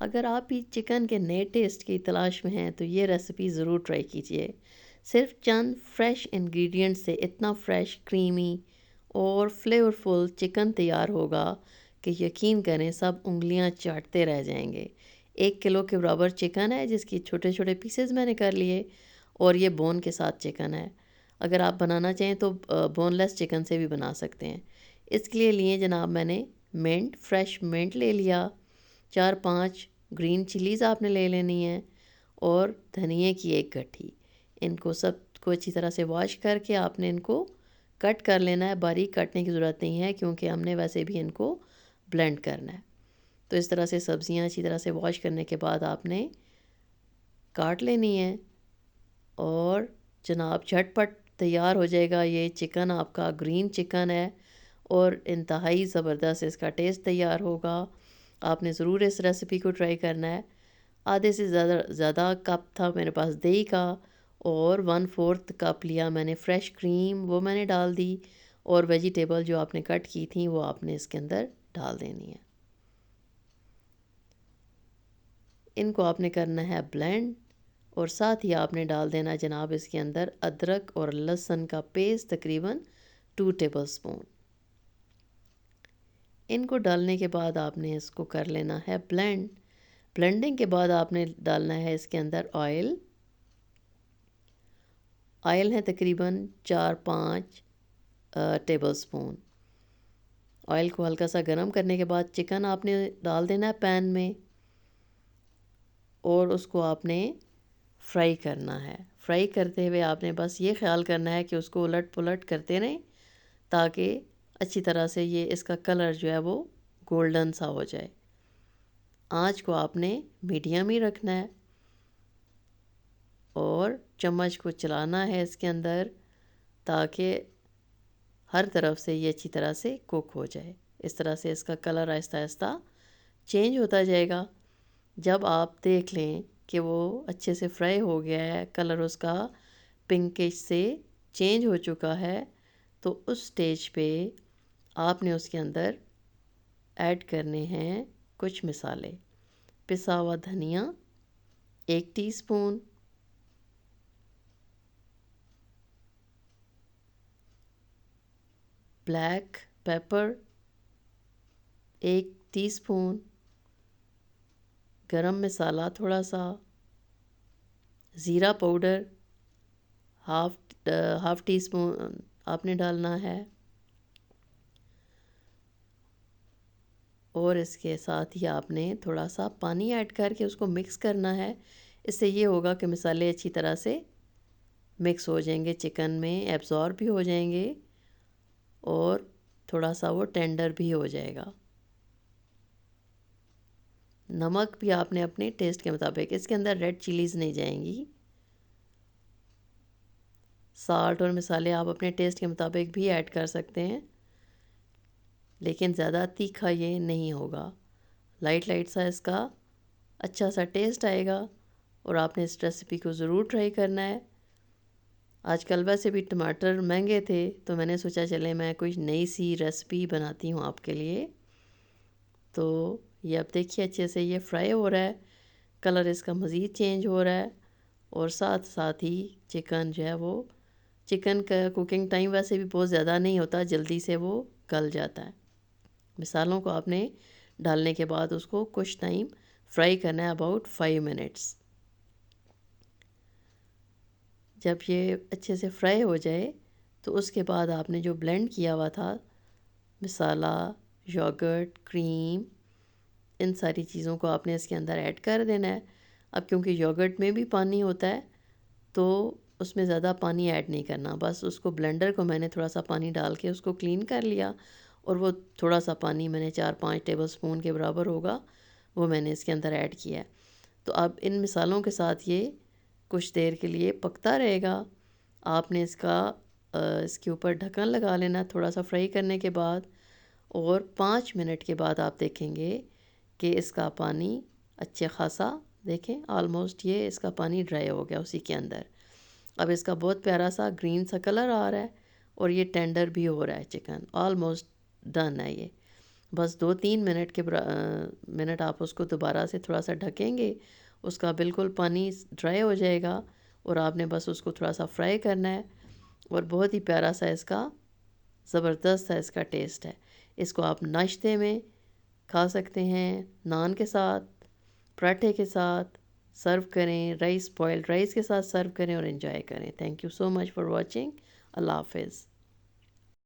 अगर आप भी चिकन के नए टेस्ट की तलाश में हैं तो ये रेसिपी ज़रूर ट्राई कीजिए। सिर्फ चंद फ्रेश इंग्रेडिएंट्स से इतना फ्रेश, क्रीमी और फ्लेवरफुल चिकन तैयार होगा कि यकीन करें सब उंगलियां चाटते रह जाएंगे। 1 किलो के बराबर चिकन है जिसकी छोटे छोटे पीसेस मैंने कर लिए, और ये बोन के साथ चिकन है। अगर आप बनाना चाहें तो बोनलेस चिकन से भी बना सकते हैं। इसके लिए जनाब मैंने मिंट, फ्रेश मिंट ले लिया। 4-5 ग्रीन चिलीज़ आपने ले लेनी है, और धनिए की एक गट्ठी। इनको सबको अच्छी तरह से वॉश करके आपने इनको कट कर लेना है। बारीक काटने की ज़रूरत नहीं है क्योंकि हमने वैसे भी इनको ब्लेंड करना है। तो इस तरह से सब्ज़ियाँ अच्छी तरह से वॉश करने के बाद आपने काट लेनी है, और जनाब झटपट तैयार हो जाएगा ये चिकन। आपका ग्रीन चिकन है और इंतहाई ज़बरदस्त इसका टेस्ट तैयार होगा। आपने ज़रूर इस रेसिपी को ट्राई करना है। आधे से ज़्यादा कप था मेरे पास दही का, और 1/4 कप लिया मैंने फ्रेश क्रीम, वो मैंने डाल दी। और वेजिटेबल जो आपने कट की थी वो आपने इसके अंदर डाल देनी है। इनको आपने करना है ब्लेंड, और साथ ही आपने डाल देना जनाब इसके अंदर अदरक और लहसुन का पेस्ट, तकरीबन 2 टेबलस्पून। इनको डालने के बाद आपने इसको कर लेना है ब्लेंड। ब्लेंडिंग के बाद आपने डालना है इसके अंदर ऑयल। ऑयल है तकरीबन 4-5 टेबलस्पून। ऑयल को हल्का सा गर्म करने के बाद चिकन आपने डाल देना है पैन में, और उसको आपने फ्राई करना है। फ्राई करते हुए आपने बस ये ख्याल करना है कि उसको उलट पुलट करते रहें ताकि अच्छी तरह से ये इसका कलर जो है वो गोल्डन सा हो जाए। आँच को आपने मीडियम ही रखना है, और चम्मच को चलाना है इसके अंदर ताकि हर तरफ से ये अच्छी तरह से कुक हो जाए। इस तरह से इसका कलर आहिस्ता आहिस्ता चेंज होता जाएगा। जब आप देख लें कि वो अच्छे से फ्राई हो गया है, कलर उसका पिंकिश से चेंज हो चुका है, तो उस स्टेज पे आपने उसके अंदर ऐड करने हैं कुछ मसाले। पिसा हुआ धनिया 1 टीस्पून, ब्लैक पेपर 1 टीस्पून, गरम मसाला थोड़ा सा, ज़ीरा पाउडर हाफ़ टी स्पून आपने डालना है, और इसके साथ ही आपने थोड़ा सा पानी ऐड करके उसको मिक्स करना है। इससे ये होगा कि मसाले अच्छी तरह से मिक्स हो जाएंगे, चिकन में एब्ज़ॉर्ब भी हो जाएंगे, और थोड़ा सा वो टेंडर भी हो जाएगा। नमक भी आपने अपने टेस्ट के मुताबिक, इसके अंदर रेड चिलीज़ नहीं जाएंगी। साल्ट और मसाले आप अपने टेस्ट के मुताबिक भी ऐड कर सकते हैं, लेकिन ज़्यादा तीखा ये नहीं होगा। लाइट लाइट सा इसका अच्छा सा टेस्ट आएगा, और आपने इस रेसिपी को ज़रूर ट्राई करना है। आजकल वैसे भी टमाटर महंगे थे तो मैंने सोचा चले मैं कोई नई सी रेसिपी बनाती हूँ आपके लिए। तो ये अब देखिए अच्छे से ये फ्राई हो रहा है, कलर इसका मज़ीद चेंज हो रहा है, और साथ साथ ही चिकन जो है वो, चिकन का कुकिंग टाइम वैसे भी बहुत ज़्यादा नहीं होता, जल्दी से वो गल जाता है। मसालों को आपने डालने के बाद उसको कुछ टाइम फ्राई करना है, अबाउट 5 मिनट्स। जब ये अच्छे से फ्राई हो जाए तो उसके बाद आपने जो ब्लेंड किया हुआ था मसाला, योगर्ट, क्रीम, इन सारी चीज़ों को आपने इसके अंदर ऐड कर देना है। अब क्योंकि योगर्ट में भी पानी होता है तो उसमें ज़्यादा पानी ऐड नहीं करना, बस उसको ब्लेंडर को मैंने थोड़ा सा पानी डाल के उसको क्लीन कर लिया, और वो थोड़ा सा पानी मैंने 4-5 टेबलस्पून के बराबर होगा वो मैंने इसके अंदर ऐड किया है। तो अब इन मिसालों के साथ ये कुछ देर के लिए पकता रहेगा। आपने इसके ऊपर ढक्कन लगा लेना थोड़ा सा फ्राई करने के बाद, और 5 मिनट के बाद आप देखेंगे कि इसका पानी अच्छे खासा, देखें ऑलमोस्ट ये इसका पानी ड्राई हो गया उसी के अंदर। अब इसका बहुत प्यारा सा ग्रीन सा कलर आ रहा है, और ये टेंडर भी हो रहा है चिकन, ऑलमोस्ट डन है ये। बस 2-3 मिनट आप उसको दोबारा से थोड़ा सा ढकेंगे, उसका बिल्कुल पानी ड्राई हो जाएगा और आपने बस उसको थोड़ा सा फ्राई करना है और बहुत ही प्यारा सा इसका ज़बरदस्त सा इसका टेस्ट है। इसको आप नाश्ते में खा सकते हैं, नान के साथ, पराठे के साथ सर्व करें, राइस बॉयल्ड राइस के साथ सर्व करें और एंजॉय करें। Thank you so much for watching. अल्लाह हाफिज़।